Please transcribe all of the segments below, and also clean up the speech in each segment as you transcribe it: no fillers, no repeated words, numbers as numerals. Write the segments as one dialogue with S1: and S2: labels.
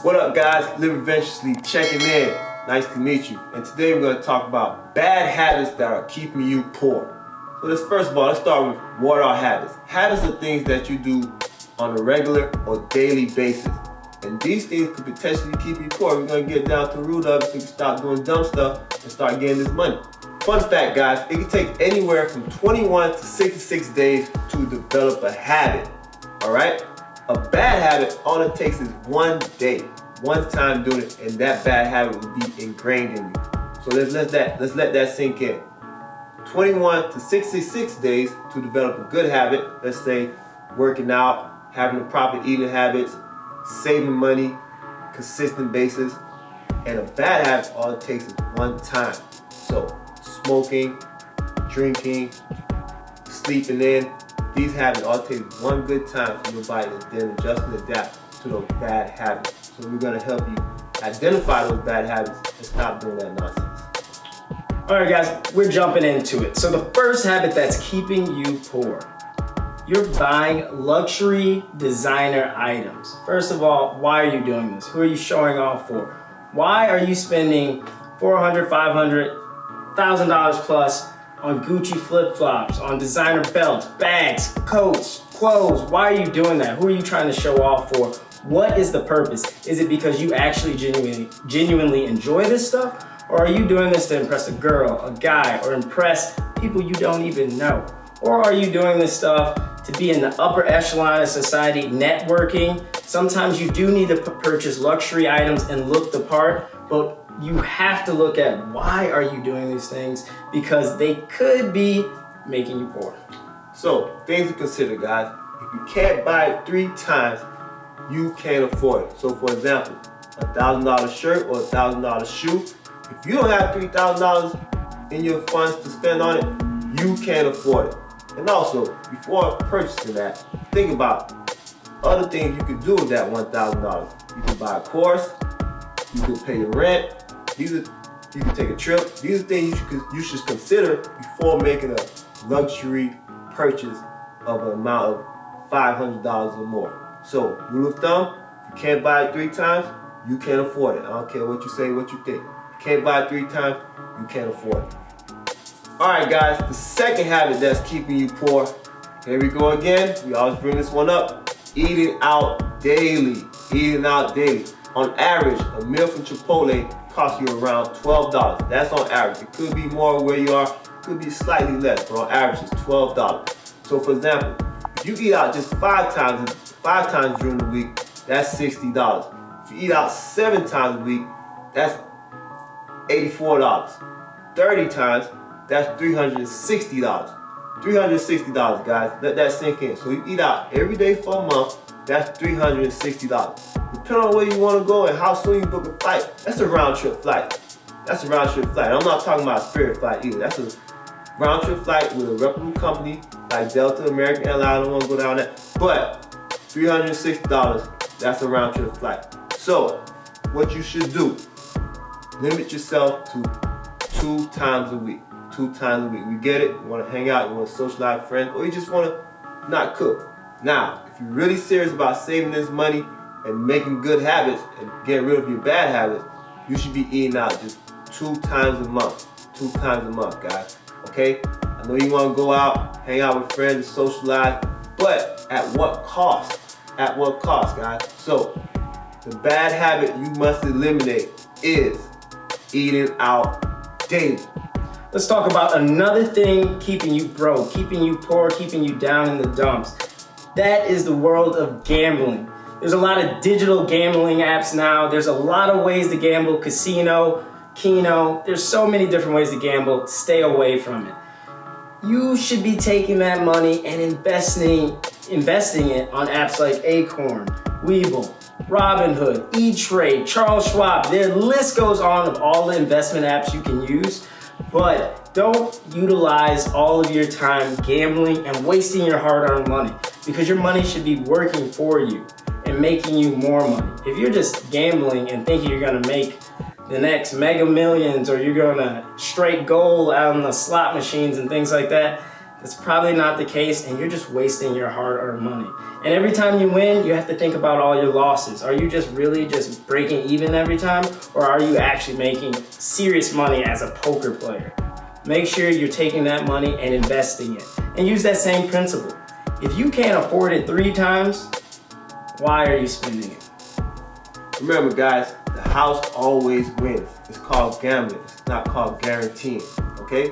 S1: What up guys, Live Adventurously checking in. Nice to meet you. And today we're going to talk about bad habits that are keeping you poor. So first of all, let's start with what are habits. Habits are things that you do on a regular or daily basis. And these things could potentially keep you poor. We're going to get down to the root of it so you can stop doing dumb stuff and start getting this money. Fun fact guys, it can take anywhere from 21 to 66 days to develop a habit. Alright? A bad habit, all it takes is one day, one time doing it, and that bad habit will be ingrained in you. So let's let that sink in. 21 to 66 days to develop a good habit. Let's say working out, having the proper eating habits, saving money, consistent basis. And a bad habit, all it takes is one time. So smoking, drinking, sleeping in. These habits all take one good time for your body to then adjust and adapt to those bad habits. So we're going to help you identify those bad habits and stop doing that nonsense.
S2: All right guys, we're jumping into it. So the first habit that's keeping you poor, you're buying luxury designer items. First of all, why are you doing this? Who are you showing off for? Why are you spending $400, $500, $1,000 plus on Gucci flip-flops, on designer belts, bags, coats, clothes? Why are you doing that? Who are you trying to show off for? What is the purpose? Is it because you actually genuinely enjoy this stuff? Or are you doing this to impress a girl, a guy, or impress people you don't even know? Or are you doing this stuff to be in the upper echelon of society, networking? Sometimes you do need to purchase luxury items and look the part, but you have to look at why are you doing these things, because they could be making you poor.
S1: So, things to consider guys. If you can't buy it 3 times, you can't afford it. So for example, $1,000 shirt or $1,000 shoe, if you don't have $3,000 in your funds to spend on it, you can't afford it. And also, before purchasing that, think about other things you could do with that $1,000. You could buy a course, you could pay your rent, you could take a trip. These are things you should consider before making a luxury purchase of an amount of $500 or more. So, rule of thumb, if you can't buy it 3 times, you can't afford it. I don't care what you say, what you think. You can't buy it 3 times, you can't afford it. Alright guys, the second habit that's keeping you poor, here we go again. We always bring this one up. Eating out daily. Eating out daily. On average, a meal from Chipotle costs you around $12. That's on average. It could be more where you are, it could be slightly less, but on average it's $12. So for example, if you eat out just 5 times during the week, that's $60. If you eat out 7 times a week, that's $84. 30 times, that's $360. $360 guys, let that sink in. So you eat out every day for a month, that's $360. Depending on where you want to go and how soon you book a flight, that's a round trip flight. That's a round trip flight. I'm not talking about a Spirit flight either. That's a round trip flight with a reputable company like Delta, American Airlines. I don't want to go down that. But $360, that's a round trip flight. So what you should do, limit yourself to 2 times a week. 2 times a week. We get it. You want to hang out, you want to socialize with friends, or you just want to not cook. Now, if you're really serious about saving this money and making good habits and getting rid of your bad habits, you should be eating out just 2 times a month. 2 times a month, guys. Okay? I know you want to go out, hang out with friends, and socialize, but at what cost? At what cost, guys? So, the bad habit you must eliminate is eating out daily.
S2: Let's talk about another thing keeping you broke, keeping you poor, keeping you down in the dumps. That is the world of gambling. There's a lot of digital gambling apps now. There's a lot of ways to gamble, casino, keno. There's so many different ways to gamble. Stay away from it. You should be taking that money and investing it on apps like Acorn, Webull, Robinhood, E-Trade, Charles Schwab. The list goes on of all the investment apps you can use. But don't utilize all of your time gambling and wasting your hard-earned money, because your money should be working for you and making you more money. If you're just gambling and thinking you're gonna make the next Mega Millions or you're gonna straight gold out on the slot machines and things like that, That's probably not the case, and you're just wasting your hard-earned money. And every time you win, you have to think about all your losses. Are you just really just breaking even every time, or are you actually making serious money as a poker player? Make sure you're taking that money and investing it. And use that same principle. If you can't afford it 3 times, why are you spending it?
S1: Remember guys, the house always wins. It's called gambling. It's not called guaranteeing, okay?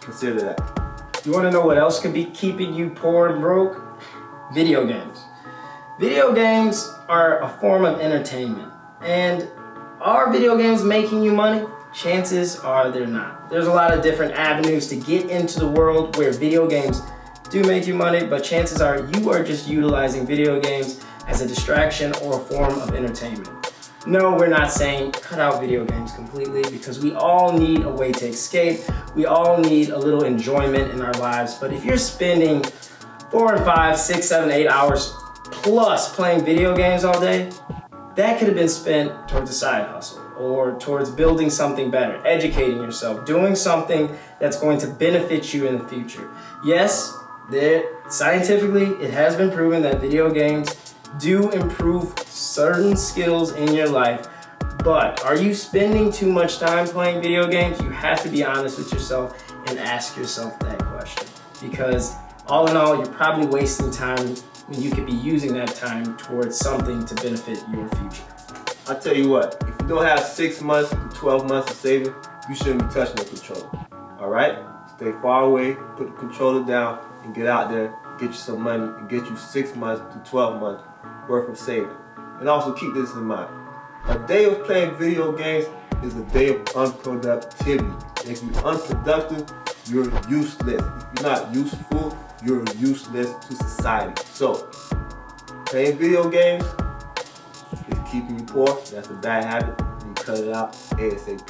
S1: Consider that.
S2: You want to know what else could be keeping you poor and broke? Video games. Video games are a form of entertainment. And are video games making you money? Chances are they're not. There's a lot of different avenues to get into the world where video games do make you money, but chances are you are just utilizing video games as a distraction or a form of entertainment. No, we're not saying cut out video games completely, because we all need a way to escape. We all need a little enjoyment in our lives. But if you're spending 4 and 5, 6, 7, 8 hours plus playing video games all day, that could have been spent towards a side hustle or towards building something better, educating yourself, doing something that's going to benefit you in the future. Yes, scientifically, it has been proven that video games do improve certain skills in your life, but are you spending too much time playing video games? You have to be honest with yourself and ask yourself that question, because all in all, you're probably wasting time when you could be using that time towards something to benefit your future.
S1: I'll tell you what, if you don't have 6 months to 12 months of saving, you shouldn't be touching the controller, all right? Stay far away, put the controller down, and get out there, get you some money, and get you 6 months to 12 months worth of saving. And also keep this in mind. A day of playing video games is a day of unproductivity. And if you're unproductive, you're useless. If you're not useful, you're useless to society. So, playing video games is keeping you poor. That's a bad habit. You cut it out ASAP.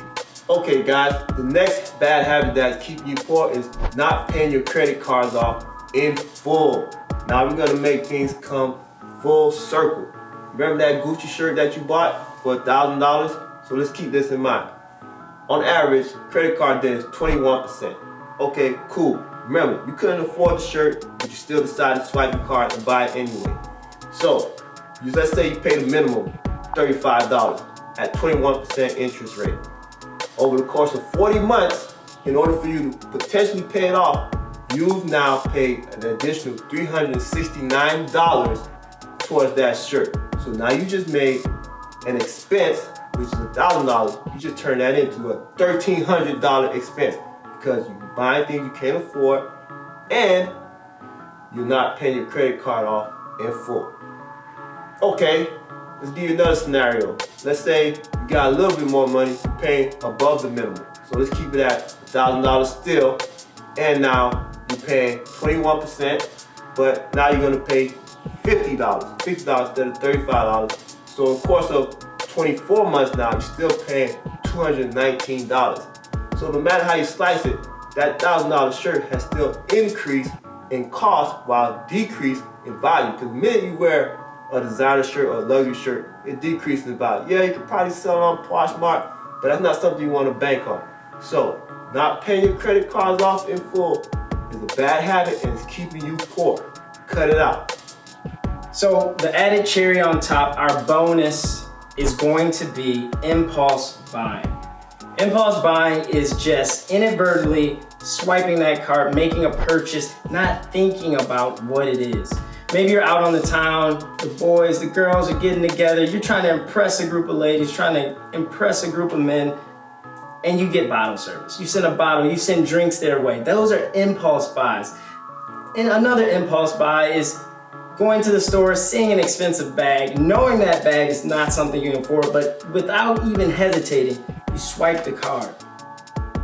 S1: Okay guys, the next bad habit that's keeping you poor is not paying your credit cards off in full. Now we're gonna make things come full circle. Remember that Gucci shirt that you bought for $1,000? So let's keep this in mind. On average, credit card debt is 21%. Okay, cool. Remember, you couldn't afford the shirt, but you still decided to swipe your card and buy it anyway. So, let's say you paid a minimum $35 at 21% interest rate. Over the course of 40 months, in order for you to potentially pay it off, you've now paid an additional $369 towards that shirt. So now you just made an expense, which is $1,000. You just turn that into a $1,300 expense because you're buying things you can't afford and you're not paying your credit card off in full. Okay, let's give you another scenario. Let's say you got a little bit more money, you're paying above the minimum. So let's keep it at $1,000 still, and now you're paying 21%, but now you're gonna pay $50 instead of $35. So in the course of 24 months now, you're still paying $219. So no matter how you slice it, that $1,000 shirt has still increased in cost while decreased in value. Because the minute you wear a designer shirt or a luxury shirt, it decreases in value. Yeah, you could probably sell it on Poshmark, but that's not something you want to bank on. So not paying your credit cards off in full is a bad habit and it's keeping you poor. Cut it out.
S2: So the added cherry on top, our bonus, is going to be impulse buying. Impulse buying is just inadvertently swiping that card, making a purchase, not thinking about what it is. Maybe you're out on the town, the boys, the girls are getting together, you're trying to impress a group of ladies, trying to impress a group of men, and you get bottle service. You send a bottle, you send drinks their way. Those are impulse buys. And another impulse buy is going to the store, seeing an expensive bag, knowing that bag is not something you can afford, but without even hesitating, you swipe the card.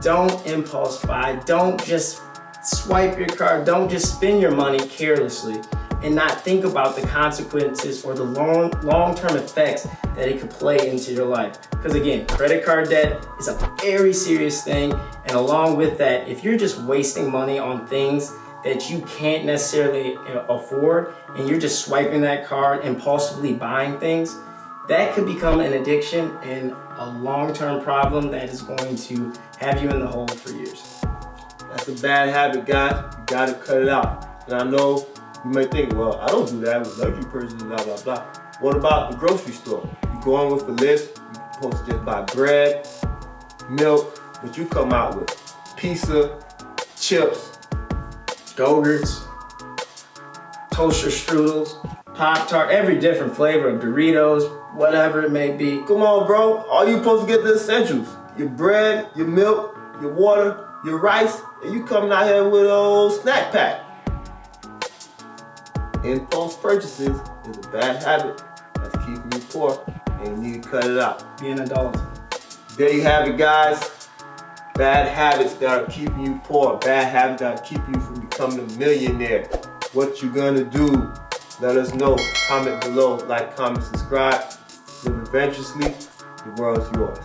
S2: Don't impulse buy. Don't just swipe your card. Don't just spend your money carelessly and not think about the consequences or the long-term effects that it could play into your life. Because again, credit card debt is a very serious thing. And along with that, if you're just wasting money on things that you can't necessarily afford and you're just swiping that card, impulsively buying things, that could become an addiction and a long-term problem that is going to have you in the hole for years.
S1: That's a bad habit, guys. You gotta cut it out. And I know you may think, well, I don't do that with luxury purchases, blah, blah, blah. What about the grocery store? You go on with the list, you're supposed to just buy bread, milk, but you come out with pizza, chips,
S2: Go-Gurts, toaster strudels, Pop-Tart, every different flavor of Doritos, whatever it may be.
S1: Come on, bro. All you supposed to get the essentials. Your bread, your milk, your water, your rice, and you coming out here with a old snack pack. Impulse purchases is a bad habit that's keeping you poor, and you need to cut it out.
S2: Be an adult.
S1: There you have it, guys. Bad habits that are keeping you poor. Bad habits that are keeping you from becoming a millionaire. What you gonna do? Let us know. Comment below. Like, comment, subscribe. Live adventurously. The world's yours.